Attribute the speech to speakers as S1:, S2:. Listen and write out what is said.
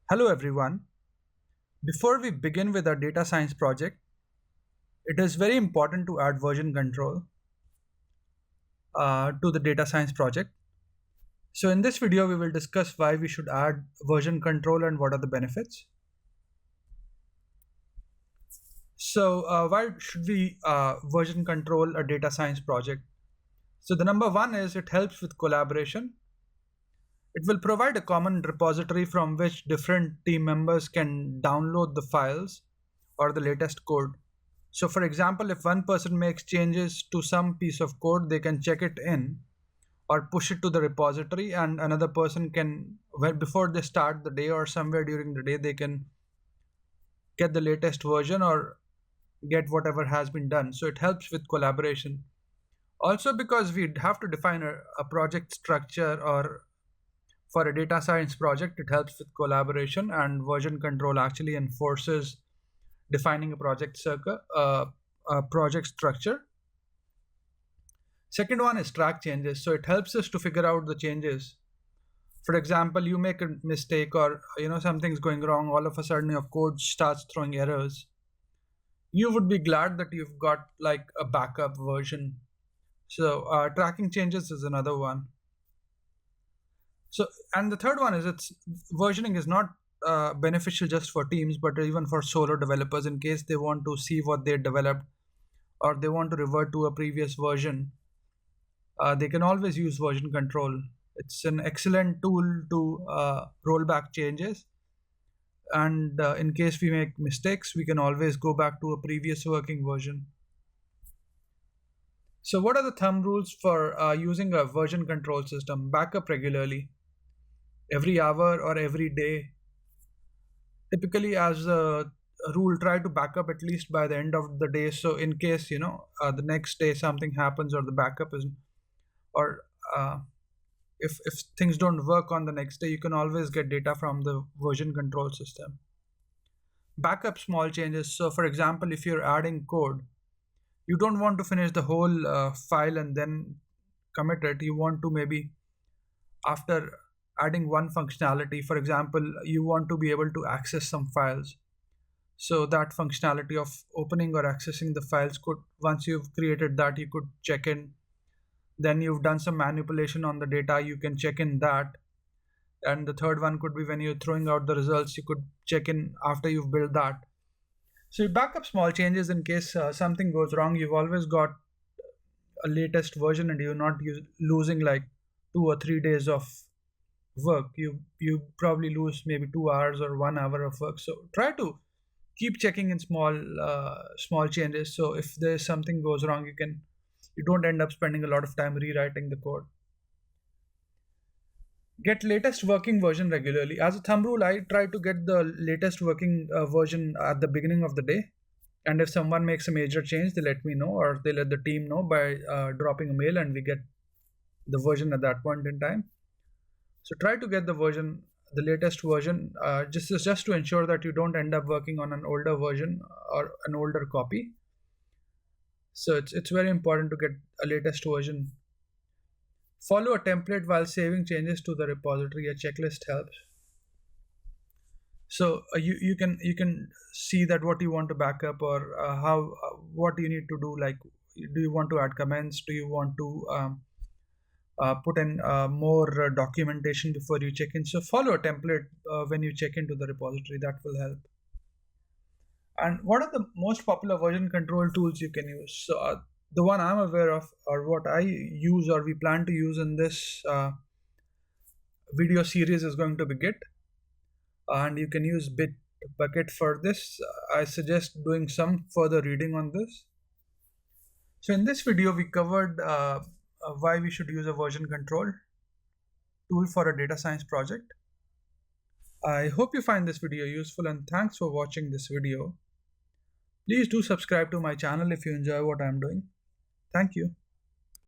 S1: Hello everyone. Before we begin with our data science project, it is very important to add version control to the data science project. So in this video, we will discuss why we should add version control and what are the benefits. So why should we version control a data science project? So the number one is it helps with collaboration. It will provide a common repository from which different team members can download the files or the latest code. So, for example, if one person makes changes to some piece of code, they can check it in or push it to the repository, and another person can, well, before they start the day or somewhere during the day, they can get the latest version or get whatever has been done. So, it helps with collaboration. Also, because we have to define a project structure or for a data science project, it helps with collaboration, and version control actually enforces defining a project structure. Second one is track changes. So it helps us to figure out the changes. For example, you make a mistake or something's going wrong. All of a sudden, your code starts throwing errors. You would be glad that you've got like a backup version. So tracking changes is another one. So, and the third one is it's versioning is not beneficial just for teams, but even for solo developers in case they want to see what they developed or they want to revert to a previous version. They can always use version control. It's an excellent tool to roll back changes. And in case we make mistakes, we can always go back to a previous working version. So, what are the thumb rules for using a version control system? Backup regularly, every hour or every day. Typically, as a rule, try to back up at least by the end of the day. So, in case the next day something happens or the backup is, or if things don't work on the next day, you can always get data from the version control system. Backup small changes. So, for example, if you're adding code, you don't want to finish the whole file and then commit it. You want to maybe after adding one functionality, for example, you want to be able to access some files. So that functionality of opening or accessing the files could, once you've created that, you could check in. Then you've done some manipulation on the data, you can check in that. And the third one could be when you're throwing out the results, you could check in after you've built that. So you back up small changes in case something goes wrong. You've always got a latest version and you're not losing like 2 or 3 days of work. You probably lose maybe 2 hours or 1 hour of work. So try to keep checking in small changes. So if there's something goes wrong, you don't end up spending a lot of time rewriting the code. Get latest working version regularly. As a thumb rule, I try to get the latest working version at the beginning of the day. And if someone makes a major change, they let me know or they let the team know by dropping a mail, and we get the version at that point in time. So try to get the latest version, just to ensure that you don't end up working on an older version or an older copy. So it's very important to get a latest version. Follow a template while saving changes to the repository. A checklist helps. So you can see that what you want to back up or how what you need to do. Like, do you want to add comments? Do you want to put in more documentation before you check in? So follow a template when you check into the repository. That will help. And what are the most popular version control tools you can use? So the one I'm aware of, or what I use, or we plan to use in this video series, is going to be Git, and you can use Bitbucket for this. I suggest doing some further reading on this. So in this video, we covered why we should use a version control tool for a data science project. I hope you find this video useful, and thanks for watching this video. Please do subscribe to my channel if you enjoy what I'm doing. Thank you.